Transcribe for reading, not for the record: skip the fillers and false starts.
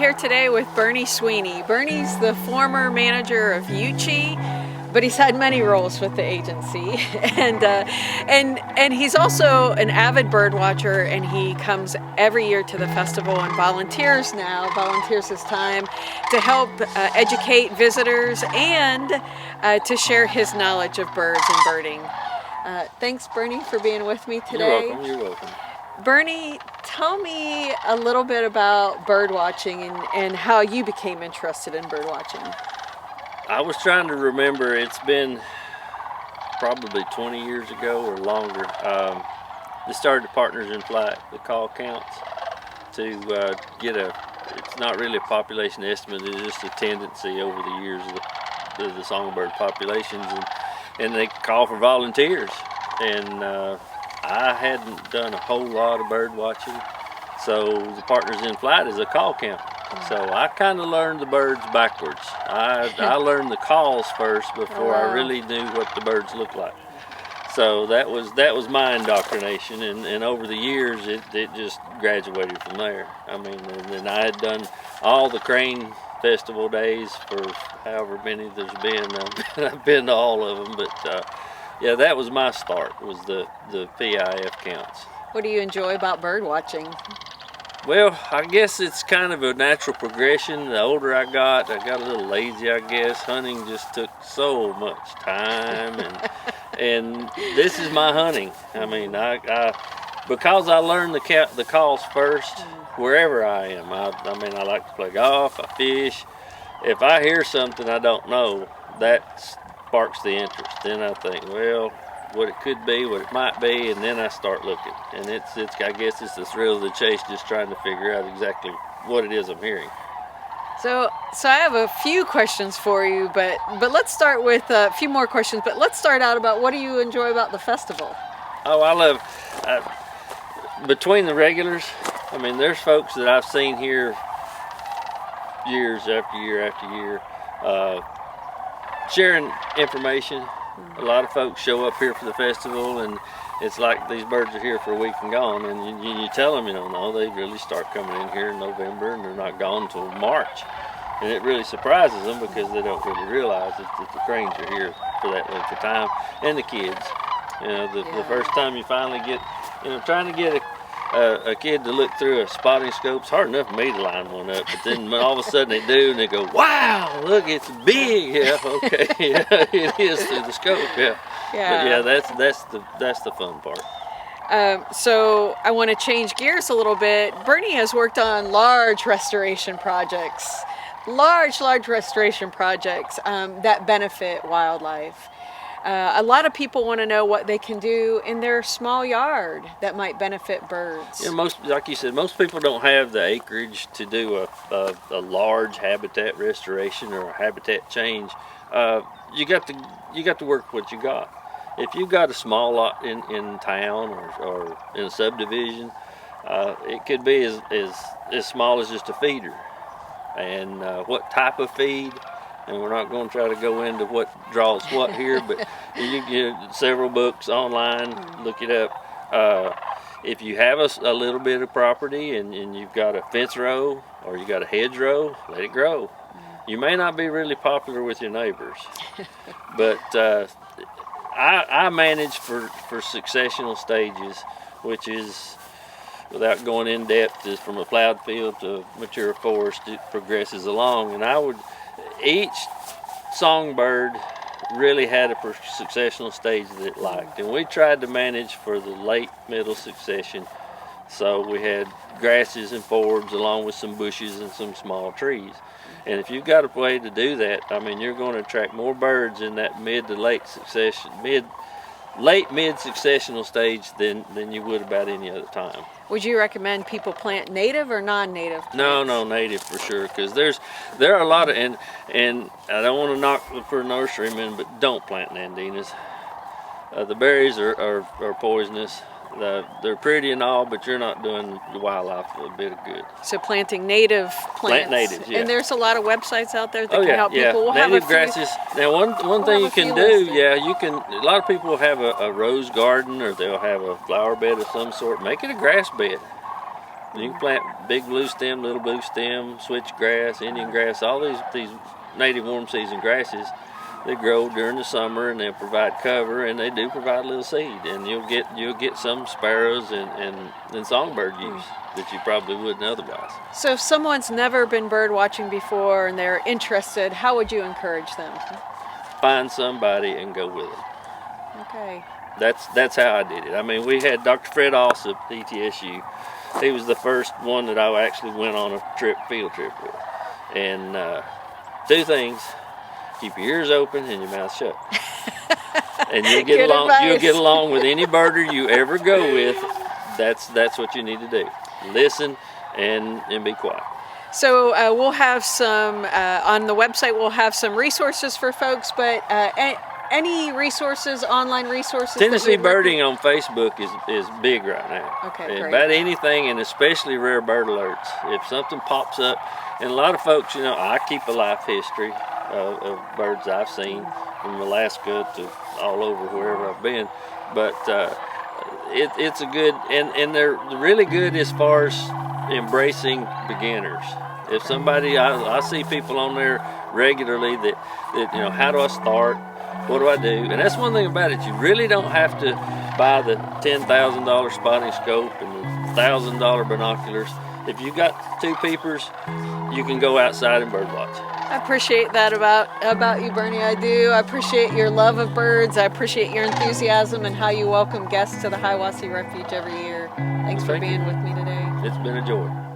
here today with Bernie Swiney. Bernie's the former manager of Uchi, but he's had many roles with the agency, and he's also an avid bird watcher, and he comes every year to the festival and volunteers his time to help educate visitors and to share his knowledge of birds and birding. Thanks, Bernie, for being with me today. You're welcome. Bernie, tell me a little bit about bird watching and how you became interested in bird watching. I was trying to remember, it's been probably 20 years ago or longer. They started Partners in Flight, the call counts, to get it's not really a population estimate, it's just a tendency over the years of the songbird populations, and they call for volunteers. And I hadn't done a whole lot of bird watching, so the Partners in Flight is a call count. So I kind of learned the birds backwards. I learned the calls first before I really knew what the birds looked like. So that was my indoctrination, and over the years it just graduated from there. I mean, and I had done all the crane festival days for however many there's been. I've been to all of them, but yeah, that was my start, was the PIF counts. What do you enjoy about bird watching? Well, I guess it's kind of a natural progression. The older I got a little lazy, I guess. Hunting just took so much time, and this is my hunting. I mean, because I learned the calls first wherever I am. I mean, I like to play golf, I fish. If I hear something I don't know, that sparks the interest. Then I think, well, what it could be, what it might be, and then I start looking. And it's I guess it's the thrill of the chase, just trying to figure out exactly what it is I'm hearing. So I have a few questions for you, but let's start with a few more questions. But let's start out about, what do you enjoy about the festival? Oh, I love between the regulars. I mean, there's folks that I've seen here years after year after year, sharing information. A lot of folks show up here for the festival, and it's like these birds are here for a week and gone, and you tell them, no, they really start coming in here in November, and they're not gone until March. And it really surprises them, because they don't really realize that the cranes are here for that length of time, and the kids. The first time you finally get, trying to get a kid to look through a spotting scope, it's hard enough for me to line one up, but then all of a sudden they do, and they go, wow, look, it's big. Yeah, okay, yeah, it is through the scope. Yeah. But yeah, that's the fun part. So I want to change gears a little bit. Bernie has worked on large restoration projects that benefit wildlife. A lot of people want to know what they can do in their small yard that might benefit birds. Yeah, like you said, most people don't have the acreage to do a large habitat restoration or a habitat change. You got to work what you got. If you've got a small lot in town or in a subdivision, it could be as small as just a feeder. And what type of feed, and we're not going to try to go into what draws what here, but you can get several books online, look it up. If you have a little bit of property and you've got a fence row or you got a hedge row, let it grow. You may not be really popular with your neighbors, but I manage for successional stages, which is, without going in depth, is from a plowed field to mature forest. It progresses along, and each songbird really had a successional stage that it liked, and we tried to manage for the late middle succession. So we had grasses and forbs along with some bushes and some small trees. And if you've got a way to do that, I mean, you're going to attract more birds in that mid successional stage than you would about any other time. Would you recommend people plant native or non-native plants? No, native for sure, because there are a lot of, and I don't want to knock for nurserymen, but don't plant nandinas. The berries are poisonous. They're pretty and all, but you're not doing the wildlife a bit of good. So planting native plants. Plant natives, yeah. And there's a lot of websites out there that can help people. We'll native grasses. Now, one thing you can do, you can. A lot of people have a rose garden, or they'll have a flower bed of some sort. Make it a grass bed. You can plant big blue stem, little blue stem, switchgrass, Indian grass, all these native warm season grasses. They grow during the summer and they provide cover, and they do provide a little seed. And you'll get some sparrows and songbird use that you probably wouldn't otherwise. So if someone's never been bird watching before and they're interested, how would you encourage them? Find somebody and go with them. Okay. That's how I did it. I mean, we had Dr. Fred Alsop, ETSU. He was the first one that I actually went on a field trip with. And two things: keep your ears open and your mouth shut. And you'll get Good along. advice. You'll get along with any birder you ever go with. That's what you need to do. Listen and be quiet. So we'll have some on the website. We'll have some resources for folks, but any resources, online resources. Tennessee birding on Facebook is big right now. Okay, And great. about anything, and especially rare bird alerts. If something pops up, and a lot of folks, I keep a life history of birds I've seen from Alaska to all over wherever I've been. But it's a good, and they're really good as far as embracing beginners. If somebody, I see people on there regularly that how do I start? What do I do? And that's one thing about it. You really don't have to buy the $10,000 spotting scope and the $1,000 binoculars. If you got two peepers, you can go outside and bird watch. I appreciate that about you, Bernie. I do. I appreciate your love of birds. I appreciate your enthusiasm and how you welcome guests to the Hiawassee Refuge every year. Thanks for Thank you. being with me today. It's been a joy.